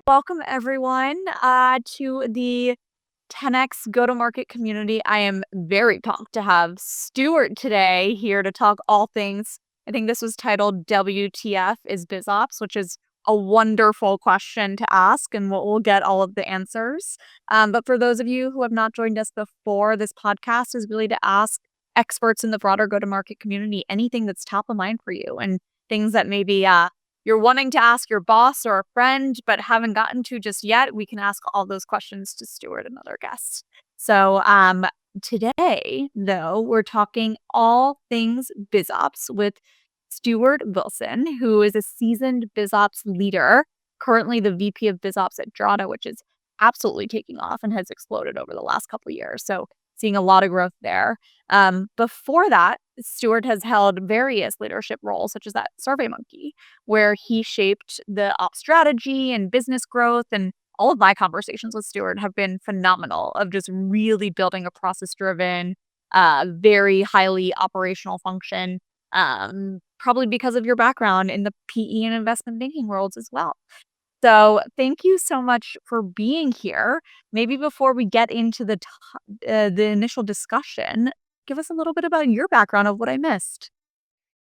Welcome everyone to the 10x go-to-market community. I am very pumped to have Stuart today here to talk all things. I think this was titled WTF is BizOps, which is a wonderful question to ask, and we'll get all of the answers. But for those of you who have not joined us before, this podcast is really to ask experts in the broader go-to-market community anything that's top of mind for you and things that maybe you're wanting to ask your boss or a friend, but haven't gotten to just yet. We can ask all those questions to Stuart and other guests. So today, though, we're talking all things BizOps with Stuart Wilson, who is a seasoned BizOps leader, currently the VP of BizOps at Drata, which is absolutely taking off and has exploded over the last couple of years. So seeing a lot of growth there. Before that, Stuart has held various leadership roles, such as at SurveyMonkey, where he shaped the ops strategy and business growth. And all of my conversations with Stuart have been phenomenal of just really building a process-driven, very highly operational function, probably because of your background in the PE and investment banking worlds as well. So thank you so much for being here. Maybe before we get into the initial discussion, give us a little bit about your background of what I missed.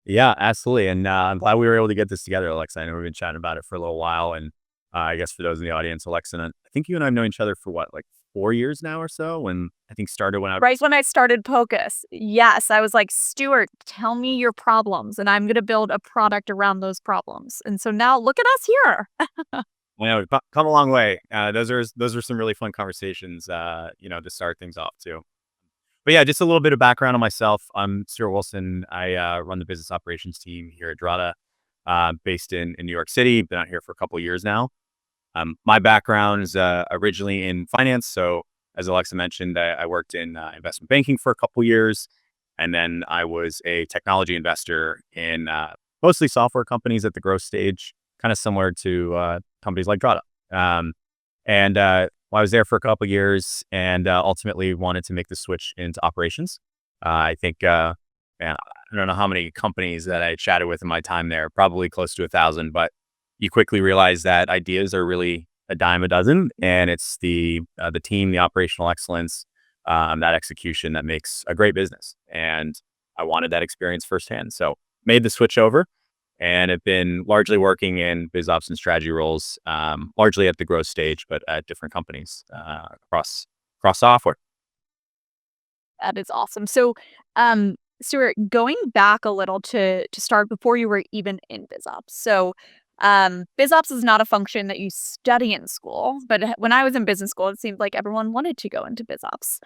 Yeah, absolutely. And I'm glad we were able to get this together, Alexa. I know we've been chatting about it for a little while. And I guess for those in the audience, Alexa, and I think you and I have known each other for what, like 4 years now or so? And I think started when I, Right when I started POCUS, yes, I was like, Stuart, tell me your problems, and I'm going to build a product around those problems. And so now look at us here. you know, come a long way. Those are some really fun conversations, to start things off too. But yeah, just a little bit of background on myself. I'm Stuart Wilson. I run the business operations team here at Drata, based in New York City. Been out here for a couple of years now. My background is originally in finance. So as Alexa mentioned, I worked in investment banking for a couple of years. And then I was a technology investor in mostly software companies at the growth stage, kind of similar to companies like Drata. Well, I was there for a couple of years and ultimately wanted to make the switch into operations. I think, man, I don't know how many companies that I chatted with in my time there, probably close to 1,000, but you quickly realize that ideas are really a dime a dozen, and it's the team, the operational excellence, that execution that makes a great business. And I wanted that experience firsthand, so made the switch over, and have been largely working in BizOps and strategy roles, largely at the growth stage, but at different companies across software. That is awesome. So, Stuart, going back a little to start before you were even in BizOps. So, BizOps is not a function that you study in school, but when I was in business school, it seemed like everyone wanted to go into BizOps.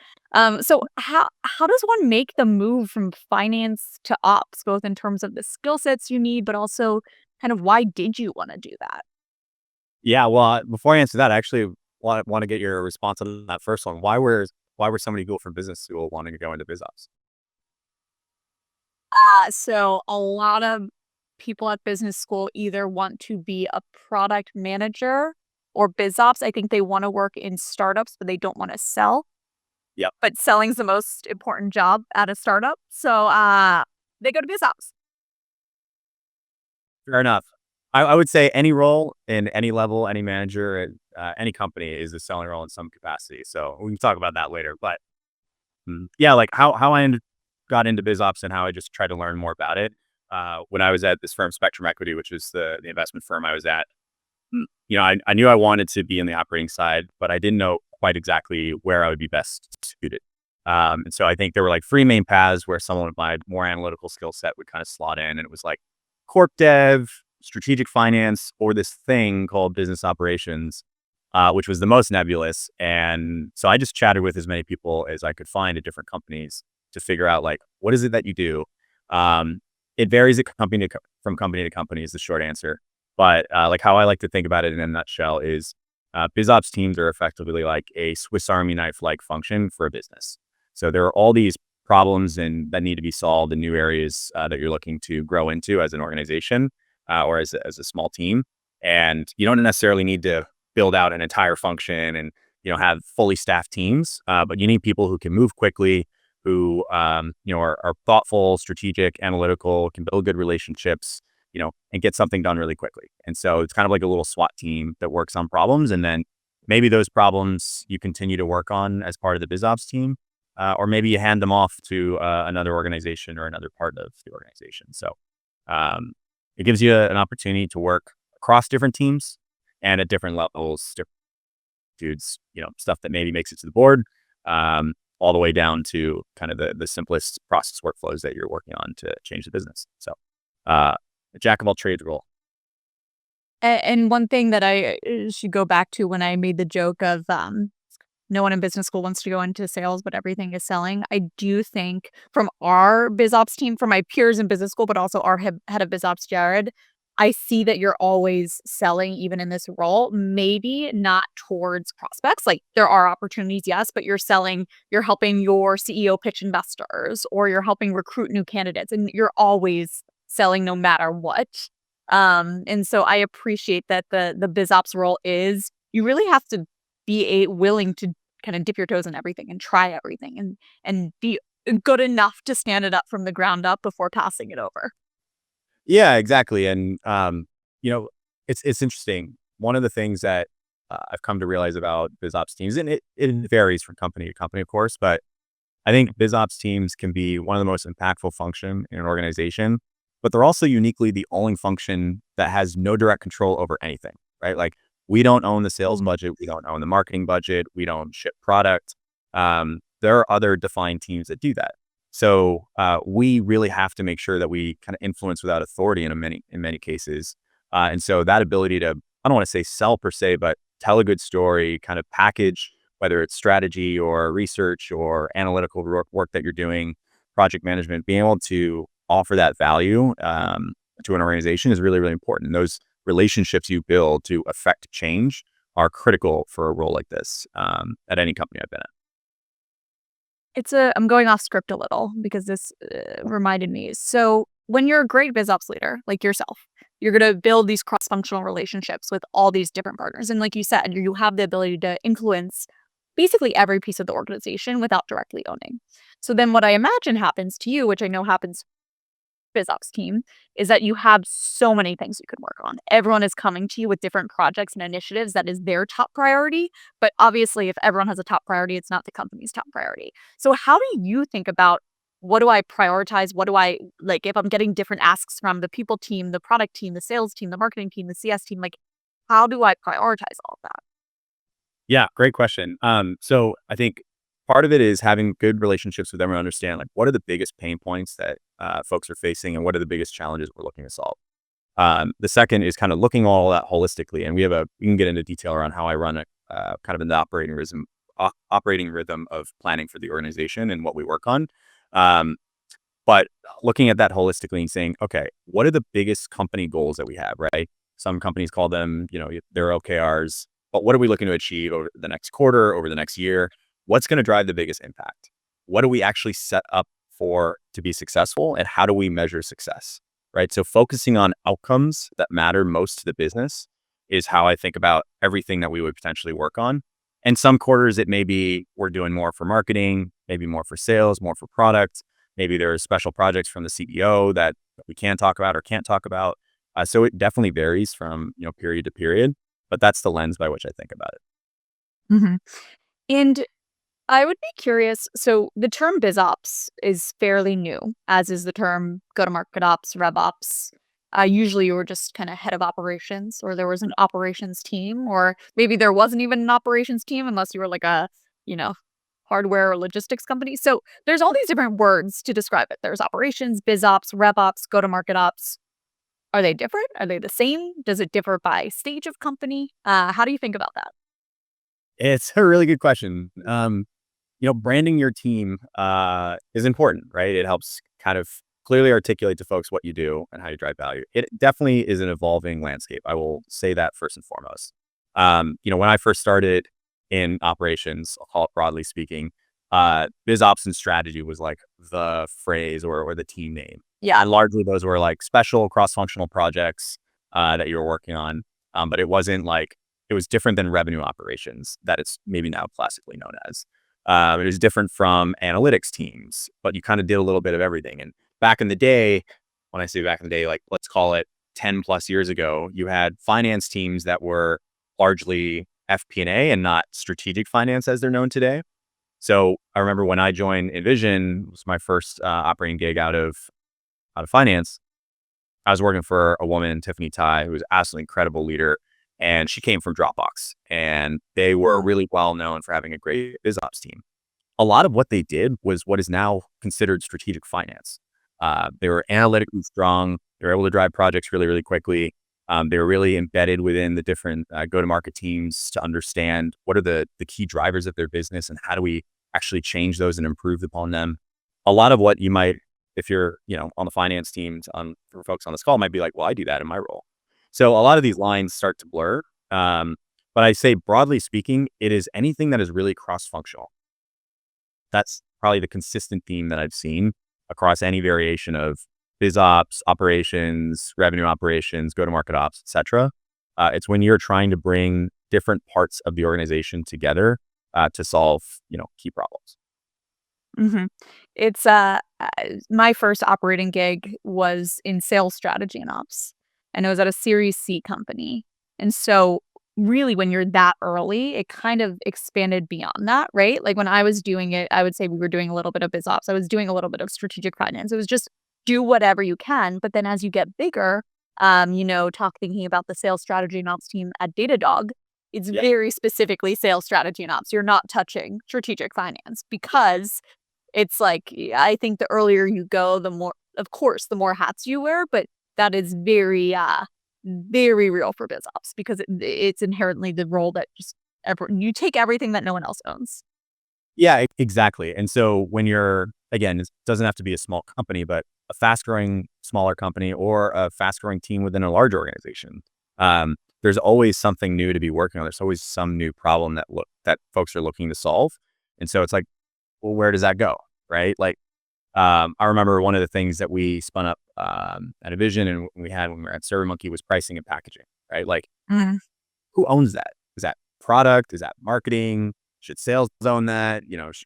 So how does one make the move from finance to ops, both in terms of the skill sets you need, but also kind of why did you want to do that? Yeah, well, before I answer that, I actually want to get your response on that first one. Why were so many people from business school wanting to go into BizOps? So a lot of people at business school either want to be a product manager or BizOps. I think they want to work in startups, but they don't want to sell. Yep, But selling's the most important job at a startup. So they go to BizOps. fair enough. I would say any role in any level, any manager at any company is a selling role in some capacity. So we can talk about that later. But yeah, like how got into BizOps and how I just tried to learn more about it. When I was at this firm, Spectrum Equity, which was the investment firm I was at, I knew I wanted to be in the operating side, but I didn't know quite exactly where I would be best suited. And so I think there were like three main paths where someone with my more analytical skill set would kind of slot in. And it was like corp dev, strategic finance, or this thing called business operations, which was the most nebulous. And so I just chatted with as many people as I could find at different companies to figure out like, what is it that you do? It varies from company to company is the short answer. But like how I like to think about it in a nutshell is BizOps teams are effectively like a Swiss Army knife-like function for a business. So there are all these problems that need to be solved in new areas that you're looking to grow into as an organization or as a small team. And you don't necessarily need to build out an entire function and have fully staffed teams, but you need people who can move quickly, who are thoughtful, strategic, analytical, can build good relationships, and get something done really quickly. And so it's kind of like a little SWAT team that works on problems. And then maybe those problems you continue to work on as part of the BizOps team, or maybe you hand them off to another organization or another part of the organization. So um, it gives you an opportunity to work across different teams and at different levels, different dudes, stuff that maybe makes it to the board, all the way down to kind of the simplest process workflows that you're working on to change the business. So a jack of all trades role. And one thing that I should go back to when I made the joke of no one in business school wants to go into sales, but everything is selling. I do think from our BizOps team, from my peers in business school, but also our head of BizOps, Jared, I see that you're always selling even in this role, maybe not towards prospects. Like there are opportunities, yes, but you're selling, you're helping your CEO pitch investors or you're helping recruit new candidates and you're always selling no matter what. And so I appreciate that the BizOps role is you really have to be willing to kind of dip your toes in everything and try everything and be good enough to stand it up from the ground up before passing it over. Yeah, exactly. And, it's interesting. One of the things that I've come to realize about BizOps teams, and it varies from company to company, of course, but I think BizOps teams can be one of the most impactful function in an organization, but they're also uniquely the only function that has no direct control over anything, right? Like we don't own the sales budget. We don't own the marketing budget. We don't ship product. There are other defined teams that do that. So we really have to make sure that we kind of influence without authority in many cases. And so that ability to, I don't want to say sell per se, but tell a good story, kind of package, whether it's strategy or research or analytical work that you're doing, project management, being able to offer that value to an organization is really, really important. And those relationships you build to affect change are critical for a role like this at any company I've been at. I'm going off script a little because this reminded me. So when you're a great BizOps leader, like yourself, you're going to build these cross-functional relationships with all these different partners. And like you said, you have the ability to influence basically every piece of the organization without directly owning. So then what I imagine happens to you, which I know happens BizOps team, is that you have so many things you can work on. Everyone is coming to you with different projects and initiatives that is their top priority. But obviously, if everyone has a top priority, it's not the company's top priority. So how do you think about what do I prioritize? What do I like if I'm getting different asks from the people team, the product team, the sales team, the marketing team, the CS team, like how do I prioritize all of that? Yeah, great question. So I think part of it is having good relationships with them and understand like what are the biggest pain points that folks are facing and what are the biggest challenges we're looking to solve. The second is kind of looking all that holistically, and we can get into detail around how I run a kind of in the operating rhythm of planning for the organization and what we work on. Um, but looking at that holistically and saying, okay, what are the biggest company goals that we have, right? Some companies call them, their OKRs, but what are we looking to achieve over the next quarter, over the next year? What's going to drive the biggest impact? What do we actually set up for to be successful, and how do we measure success? Right. So focusing on outcomes that matter most to the business is how I think about everything that we would potentially work on. And some quarters, it may be we're doing more for marketing, maybe more for sales, more for product. Maybe there are special projects from the CEO that we can talk about or can't talk about. So it definitely varies from, period to period, but that's the lens by which I think about it. Hmm. And I would be curious. So the term BizOps is fairly new, as is the term go-to-market ops, RevOps. Usually you were just kind of head of operations, or there was an operations team, or maybe there wasn't even an operations team unless you were like a, you know, hardware or logistics company. So there's all these different words to describe it. There's operations, BizOps, RevOps, go-to-market ops. Are they different? Are they the same? Does it differ by stage of company? How do you think about that? It's a really good question. Branding your team is important, right? It helps kind of clearly articulate to folks what you do and how you drive value. It definitely is an evolving landscape. I will say that first and foremost. When I first started in operations, I'll call it broadly speaking, biz ops and strategy was like the phrase or the team name. Yeah. And largely those were like special cross-functional projects that you were working on. But it wasn't like, it was different than revenue operations that it's maybe now classically known as. It was different from analytics teams, but you kind of did a little bit of everything. And back in the day, when I say back in the day, like let's call it 10 plus years ago, you had finance teams that were largely FP&A and not strategic finance as they're known today. So I remember when I joined Envision, it was my first operating gig out of finance. I was working for a woman, Tiffany Tai, who was an absolutely incredible leader. And she came from Dropbox, and they were really well known for having a great BizOps team. A lot of what they did was what is now considered strategic finance. They were analytically strong. They were able to drive projects really, really quickly. They were really embedded within the different go-to-market teams to understand what are the key drivers of their business and how do we actually change those and improve upon them. A lot of what you might, if you're, on the finance team, for folks on this call might be like, well, I do that in my role. So a lot of these lines start to blur. But I say broadly speaking, it is anything that is really cross-functional. That's probably the consistent theme that I've seen across any variation of BizOps, operations, revenue operations, go-to-market ops, et cetera. It's when you're trying to bring different parts of the organization together to solve, key problems. Mhm. It's, my first operating gig was in sales strategy and ops, and it was at a Series C company. And so, really, when you're that early, it kind of expanded beyond that, right? Like, when I was doing it, I would say we were doing a little bit of BizOps. I was doing a little bit of strategic finance. It was just do whatever you can, but then as you get bigger, thinking about the sales strategy and ops team at Datadog, it's Yeah. very specifically sales strategy and ops. You're not touching strategic finance because it's like, I think the earlier you go, the more, of course, the more hats you wear, but that is very real for BizOps because it's inherently the role that just you take everything that no one else owns. Yeah, exactly. And so when you're, again, it doesn't have to be a small company, but a fast growing smaller company or a fast growing team within a large organization, there's always something new to be working on. There's always some new problem that folks are looking to solve. And so it's like, well, where does that go? Right. Like, I remember one of the things that we spun up at a vision and we had when we were at SurveyMonkey was pricing and packaging, right? Like, Mm. who owns that? Is that product? Is that marketing? Should sales own that?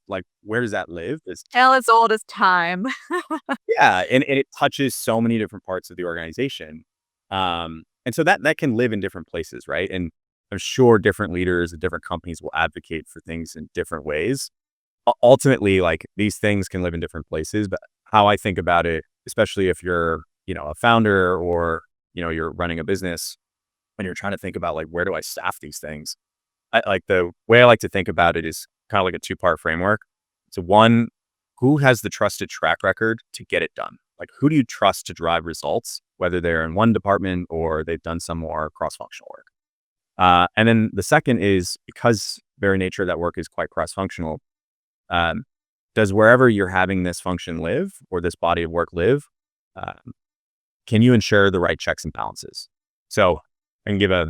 Like, where does that live? Tale as old as time. Yeah, and it touches so many different parts of the organization. And so that can live in different places, right? And I'm sure different leaders and different companies will advocate for things in different ways. Ultimately, like these things can live in different places, but how I think about it, especially if you're, a founder or, you're running a business and you're trying to think about like, where do I staff these things? Like the way I like to think about it is kind of like a two-part framework. So one, who has the trusted track record to get it done? Like who do you trust to drive results, whether they're in one department or they've done some more cross-functional work? And then the second is because very nature of that work is quite cross-functional. Um, does wherever you're having this function live or this body of work live, um, can you ensure the right checks and balances? So I can give I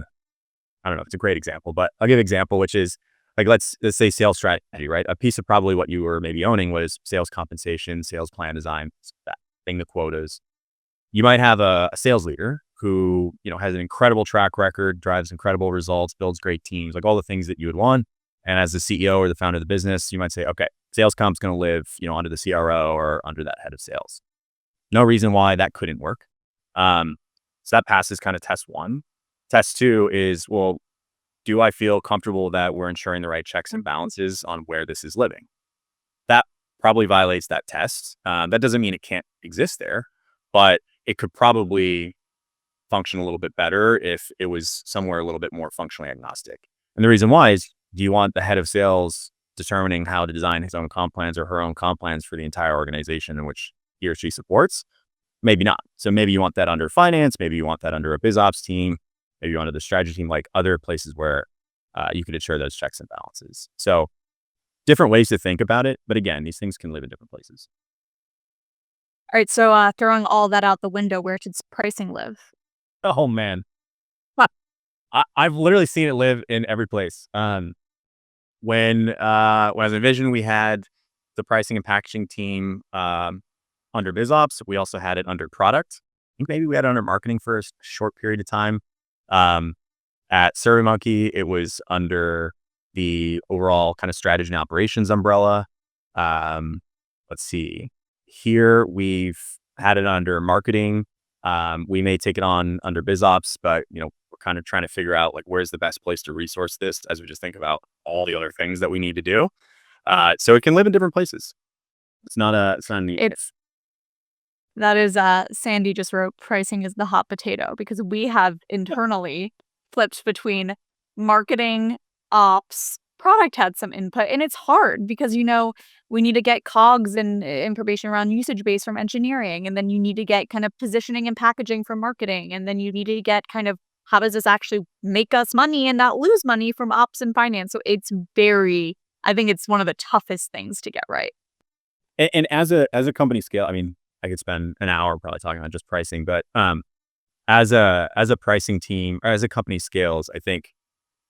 don't know if it's a great example, but I'll give an example, which is like, let's say sales strategy, right? A piece of probably what you were maybe owning was sales compensation, sales plan design, that thing, the quotas. You might have a sales leader who, has an incredible track record, drives incredible results, builds great teams, like all the things that you would want. And as the CEO or the founder of the business, you might say, okay, sales comp's going to live, under the CRO or under that head of sales. No reason why that couldn't work. So that passes kind of test one. Test two is, well, do I feel comfortable that we're ensuring the right checks and balances on where this is living? That probably violates that test. That doesn't mean it can't exist there, but it could probably function a little bit better if it was somewhere a little bit more functionally agnostic. And the reason why is, do you want the head of sales determining how to design his own comp plans or her own comp plans for the entire organization in which he or she supports? Maybe not. So maybe you want that under finance. Maybe you want that under a BizOps team. Maybe you want the strategy team, like other places where you could ensure those checks and balances. So different ways to think about it. But again, these things can live in different places. All right, so, throwing all that out the window, where should pricing live? Oh man, Huh. I've literally seen it live in every place. When I was in Vision, we had the pricing and packaging team under BizOps. We also had it under product. I think maybe we had it under marketing for a short period of time. Um, at SurveyMonkey, it was under the overall kind of strategy and operations umbrella. Let's see. Here we've had it under marketing. We may take it on under BizOps, but we're kind of trying to figure out like where's the best place to resource this as we just think about all the other things that we need to do. So it can live in different places. It's not neat. It's that is Sandy just wrote pricing is the hot potato because we have internally flipped between marketing, ops, product had some input, and it's hard because we need to get COGS and information around usage base from engineering, and then you need to get kind of positioning and packaging from marketing, and then you need to get kind of how does this actually make us money and not lose money from ops and finance. So I think it's one of the toughest things to get right. And as a company scale, I mean, I could spend an hour probably talking about just pricing, but as a pricing team or as a company scales, I think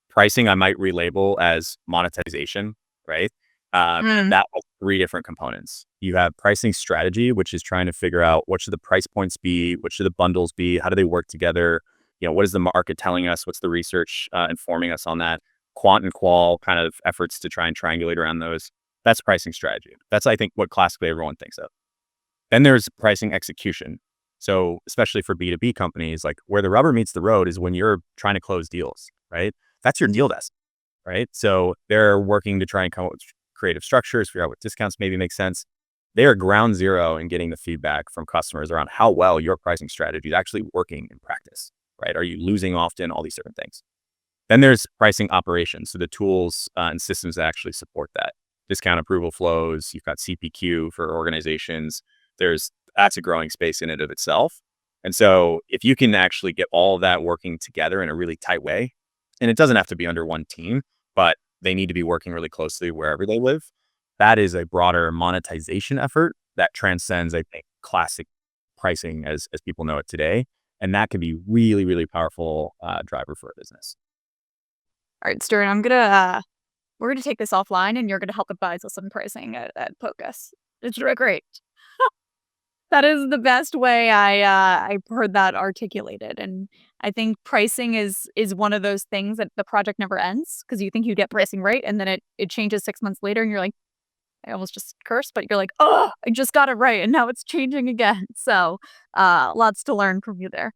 pricing I might relabel as monetization, right? Mm. That has three different components. You have pricing strategy, which is trying to figure out what should the price points be, what should the bundles be, how do they work together? What is the market telling us? What's the research informing us on that? Quant and qual kind of efforts to try and triangulate around those. That's pricing strategy. That's, I think, what classically everyone thinks of. Then there's pricing execution. So especially for B2B companies, like where the rubber meets the road is when you're trying to close deals, right? That's your deal desk, right? So they're working to try and come up with creative structures, figure out what discounts maybe make sense. They are ground zero in getting the feedback from customers around how well your pricing strategy is actually working in practice, right? Are you losing often? All these different things. Then there's pricing operations. So the tools and systems that actually support that. Discount approval flows. You've got CPQ for organizations. That's a growing space in and of itself. And so if you can actually get all of that working together in a really tight way, and it doesn't have to be under one team, but they need to be working really closely wherever they live. That is a broader monetization effort that transcends, I think, classic pricing as people know it today. And that can be really, really powerful driver for a business. All right, Stuart, we're gonna take this offline, and you're gonna help advise us on pricing at Focus. It's great. That is the best way I've heard that articulated, and I think pricing is one of those things that the project never ends because you think you get pricing right, and then it changes 6 months later, and you're like, I almost just cursed, but you're like, "Oh, I just got it right, and now it's changing again." So, lots to learn from you there.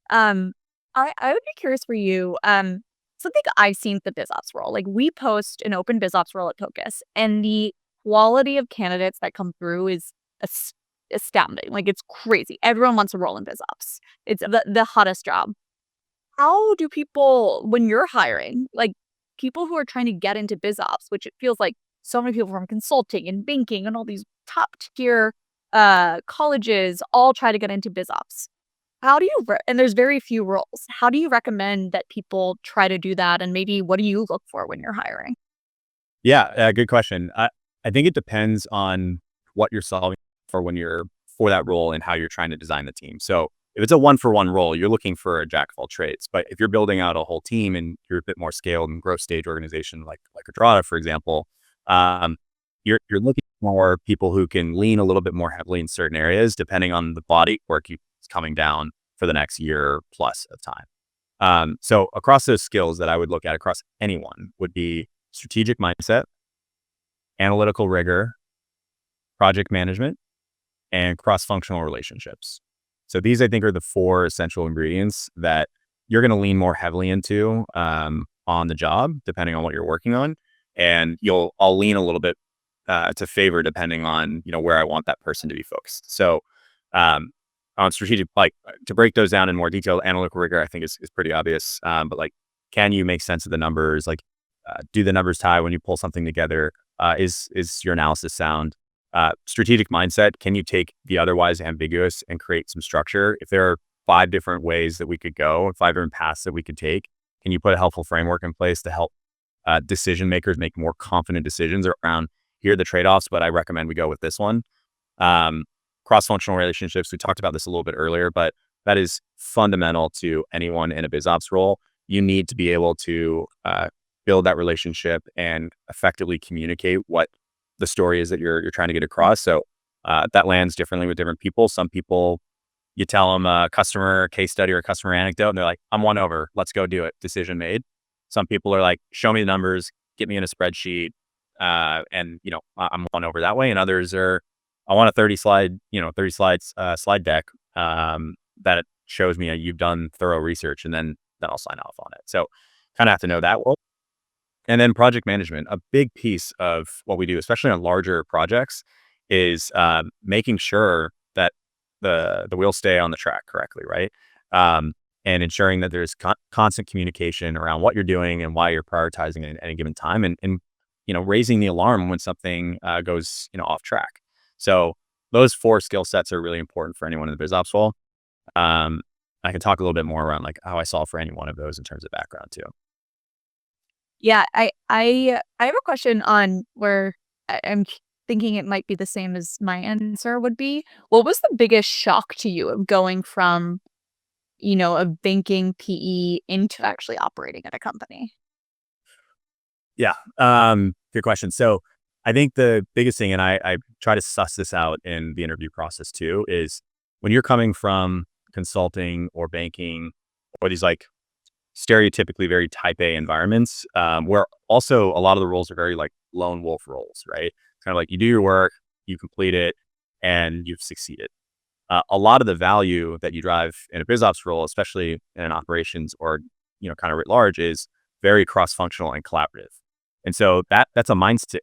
Um, I would be curious for you, something I've seen with the BizOps role, like, we post an open BizOps role at Focus, and the quality of candidates that come through is as astounding, like, it's crazy. Everyone wants a role in BizOps. It's the hottest job. How do people when you're hiring, like, people who are trying to get into BizOps, which it feels like so many people from consulting and banking and all these top tier, colleges all try to get into BizOps. How do you and there's very few roles. How do you recommend that people try to do that, and maybe what do you look for when you're hiring? Yeah, good question. I think it depends on what you're solving for when you're for that role and how you're trying to design the team. So if it's a one-for-one role, you're looking for a jack of all trades. But if you're building out a whole team and you're a bit more scaled and growth stage organization like a Drata, for example, um, you're looking for people who can lean a little bit more heavily in certain areas, depending on the body work is coming down for the next year plus of time. So across those skills that I would look at across anyone would be strategic mindset, analytical rigor, project management, and cross-functional relationships. So these, I think, are the four essential ingredients that you're going to lean more heavily into on the job, depending on what you're working on. And I'll lean a little bit to favor depending on where I want that person to be focused. So on strategic, like to break those down in more detail, analytical rigor, I think is pretty obvious. But like, can you make sense of the numbers? Like, do the numbers tie when you pull something together? Is your analysis sound? Strategic mindset, can you take the otherwise ambiguous and create some structure? If there are 5 different ways that we could go, 5 different paths that we could take, can you put a helpful framework in place to help decision makers make more confident decisions around here are the trade-offs, but I recommend we go with this one. Cross-functional relationships, we talked about this a little bit earlier, but that is fundamental to anyone in a BizOps role. You need to be able to build that relationship and effectively communicate what the story is that you're trying to get across. So that lands differently with different people. Some people, you tell them a customer case study or a customer anecdote, and they're like, I'm won over. Let's go do it. Decision made. Some people are like, show me the numbers, get me in a spreadsheet, and I'm won over that way. And others are, I want a 30 slides slide deck, that shows me you've done thorough research, and then I'll sign off on it. So kind of have to know that well. And then project management, a big piece of what we do, especially on larger projects, is making sure that the wheels stay on the track correctly, right? Um, and ensuring that there's constant communication around what you're doing and why you're prioritizing it at any given time, and raising the alarm when something goes off track. So those four skill sets are really important for anyone in the BizOps role. Um, I can talk a little bit more around like how I solve for any one of those in terms of background too. Yeah, I have a question on where I'm thinking it might be the same as my answer would be. What was the biggest shock to you of going from, a banking PE into actually operating at a company? Yeah. Good question. So I think the biggest thing, and I try to suss this out in the interview process too, is when you're coming from consulting or banking or these like stereotypically very type A environments, where also a lot of the roles are very like lone wolf roles, right? Kind of like you do your work, you complete it, and you've succeeded. A lot of the value that you drive in a BizOps role, especially in an operations or kind of writ large, is very cross functional and collaborative. And so that's a mindset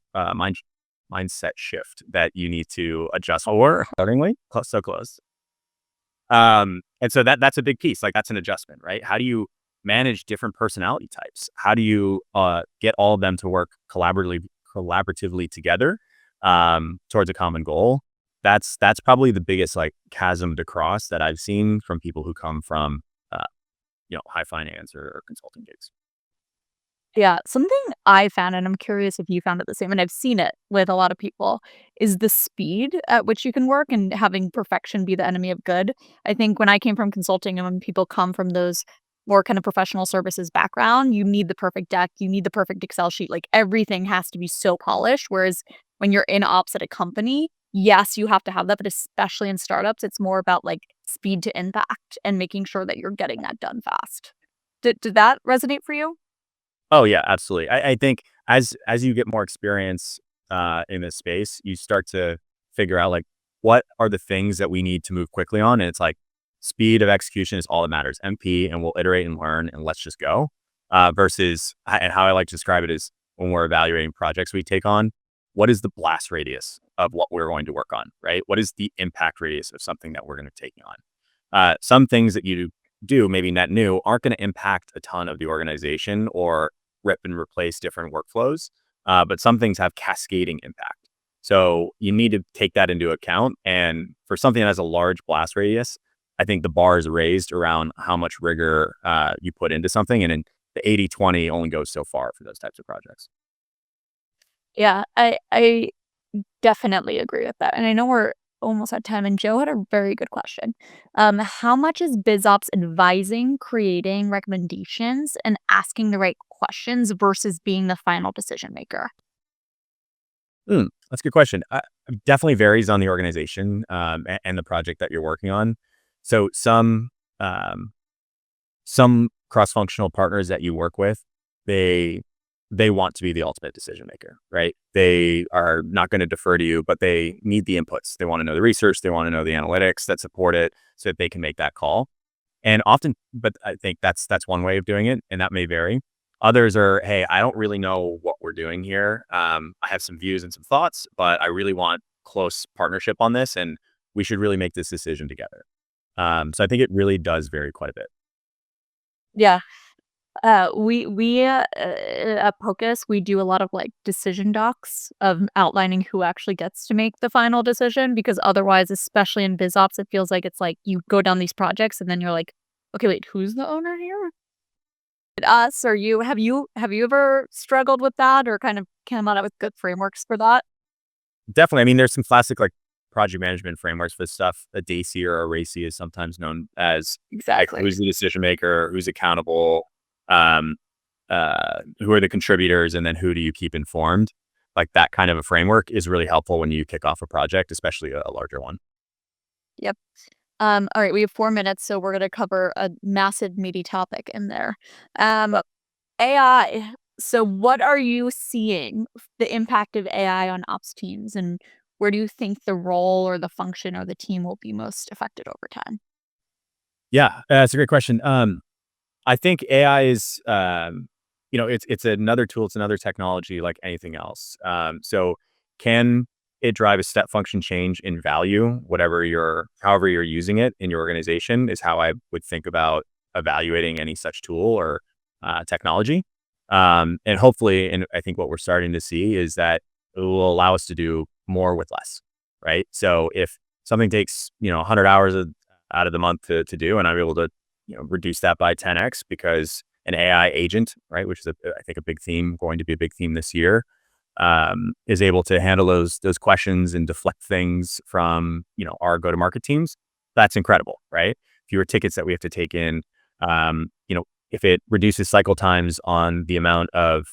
shift that you need to adjust for accordingly. So close. And so that's a big piece. Like that's an adjustment, right? How do you manage different personality types? How do you get all of them to work collaboratively together towards a common goal? That's probably the biggest like chasm to cross that I've seen from people who come from uh, high finance or consulting gigs. Yeah, something I found, and I'm curious if you found it the same, and I've seen it with a lot of people, is the speed at which you can work and having perfection be the enemy of good. I think when I came from consulting and when people come from those more kind of professional services background, you need the perfect deck, you need the perfect Excel sheet, like everything has to be so polished. Whereas when you're in ops at a company, yes, you have to have that, but especially in startups, it's more about like speed to impact and making sure that you're getting that done fast. Did that resonate for you? Oh yeah, absolutely. I think as you get more experience in this space, you start to figure out like what are the things that we need to move quickly on, and it's like speed of execution is all that matters. MP, and we'll iterate and learn, and let's just go. Versus, and how I like to describe it is when we're evaluating projects we take on, what is the blast radius of what we're going to work on, right? What is the impact radius of something that we're going to take on? Some things that you do maybe net new aren't going to impact a ton of the organization or rip and replace different workflows. But some things have cascading impact. So you need to take that into account. And for something that has a large blast radius, I think the bar is raised around how much rigor you put into something. And then the 80/20 only goes so far for those types of projects. Yeah, I definitely agree with that, and I know we're almost at time, and Joe had a very good question. How much is BizOps advising, creating recommendations, and asking the right questions versus being the final decision maker? That's a good question. Definitely varies on the organization and the project that you're working on. So um, some cross-functional partners that you work with, they they want to be the ultimate decision maker, right? They are not going to defer to you, but they need the inputs. They want to know the research, they want to know the analytics that support it so that they can make that call. And often, but I think that's one way of doing it, and that may vary. Others are, hey, I don't really know what we're doing here. I have some views and some thoughts, but I really want close partnership on this, and we should really make this decision together. So I think it really does vary quite a bit. Yeah. We at Pocus, we do a lot of, like, decision docs of outlining who actually gets to make the final decision because otherwise, especially in BizOps, it feels like it's like you go down these projects and then you're like, "Okay, wait, who's the owner here? Us or you?" Have you ever struggled with that or kind of came out with good frameworks for that? Definitely. I mean, there's some classic like project management frameworks for this stuff. A DACY or a RACY is sometimes known as like Exactly. who's the decision maker, who's accountable, um, who are the contributors, and then who do you keep informed. Like that kind of a framework is really helpful when you kick off a project, especially a larger one. Yep. All right, we have 4 minutes, so we're gonna cover a massive meaty topic in there. AI. So what are you seeing the impact of AI on ops teams, and where do you think the role or the function or the team will be most affected over time? Yeah, that's a great question. I think AI is, it's another tool, it's another technology like anything else. So can it drive a step function change in value, however you're using it in your organization is how I would think about evaluating any such tool or technology. And hopefully, and I think what we're starting to see is that it will allow us to do more with less, right? So if something takes, 100 hours out of the month to do, and I'm able to reduce that by 10x because an AI agent, right, which is I think a big theme, going to be a big theme this year, is able to handle those questions and deflect things from our go to market teams. That's incredible, right? Fewer tickets that we have to take in. If it reduces cycle times on the amount of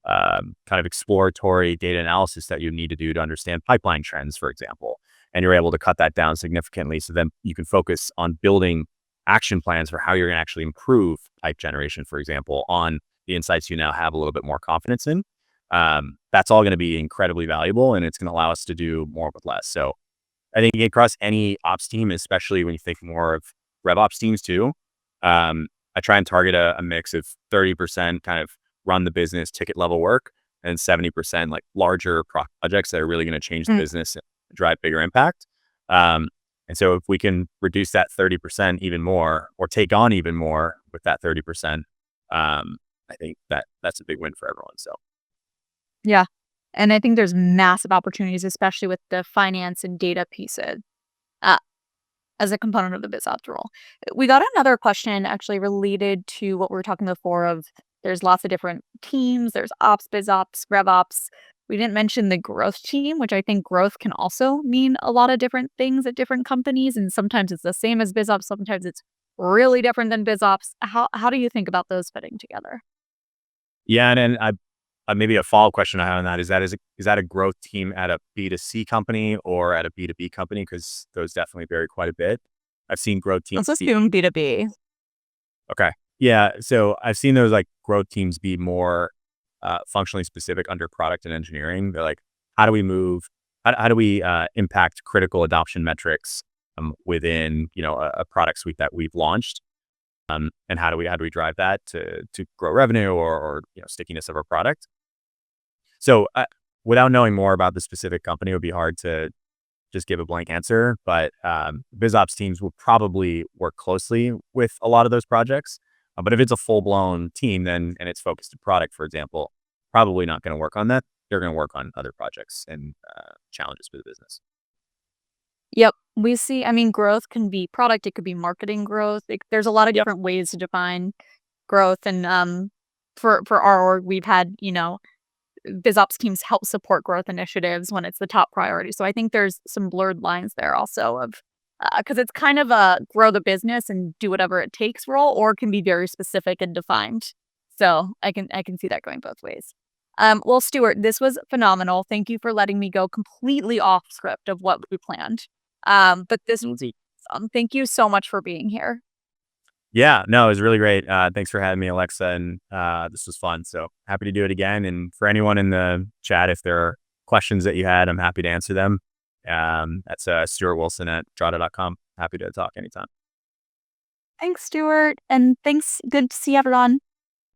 kind of exploratory data analysis that you need to do to understand pipeline trends, for example, and you're able to cut that down significantly, so then you can focus on building action plans for how you're going to actually improve pipe generation, for example, on the insights you now have a little bit more confidence in. That's all going to be incredibly valuable, and it's going to allow us to do more with less. So I think across any ops team, especially when you think more of RevOps teams too, I try and target a mix of 30% kind of run the business ticket level work and 70% like larger projects that are really going to change the Mm. business and drive bigger impact. And so if we can reduce that 30% even more or take on even more with that 30%, I think that's a big win for everyone. So Yeah. And I think there's massive opportunities, especially with the finance and data pieces, uh, as a component of the BizOps role. We got another question actually related to what we were talking before of there's lots of different teams, there's ops, BizOps, RevOps. We didn't mention the growth team, which I think growth can also mean a lot of different things at different companies. And sometimes it's the same as BizOps, sometimes it's really different than BizOps. How do you think about those fitting together? yeah, and then maybe a follow-up question I have on that is that a growth team at a B2C company or at a B2B company? Because those definitely vary quite a bit. I've seen growth teams Let's be assume B2B. okay. Yeah, so I've seen those like growth teams be more functionally specific under product and engineering. They're like, how do we move? How do we impact critical adoption metrics within a product suite that we've launched? And how do we drive that to grow revenue or stickiness of our product? So without knowing more about the specific company, it would be hard to just give a blank answer. But BizOps teams will probably work closely with a lot of those projects. But if it's a full blown team, then and it's focused to product, for example, probably not going to work on that. They're going to work on other projects and challenges for the business. Yep. We see, I mean, growth can be product, it could be marketing growth. There's a lot of Yep. different ways to define growth. And for our org, we've had, BizOps teams help support growth initiatives when it's the top priority. So I think there's some blurred lines there also of because it's kind of a grow the business and do whatever it takes role, or it can be very specific and defined. So I can see that going both ways. Well, Stuart, this was phenomenal. Thank you for letting me go completely off script of what we planned. But this was awesome. Thank you so much for being here. Yeah, no, it was really great. Thanks for having me, Alexa, and this was fun. So happy to do it again. And for anyone in the chat, if there are questions that you had, I'm happy to answer them. That's Stuart Wilson at Drata.com. Happy to talk anytime. Thanks, Stuart, and thanks. Good to see everyone.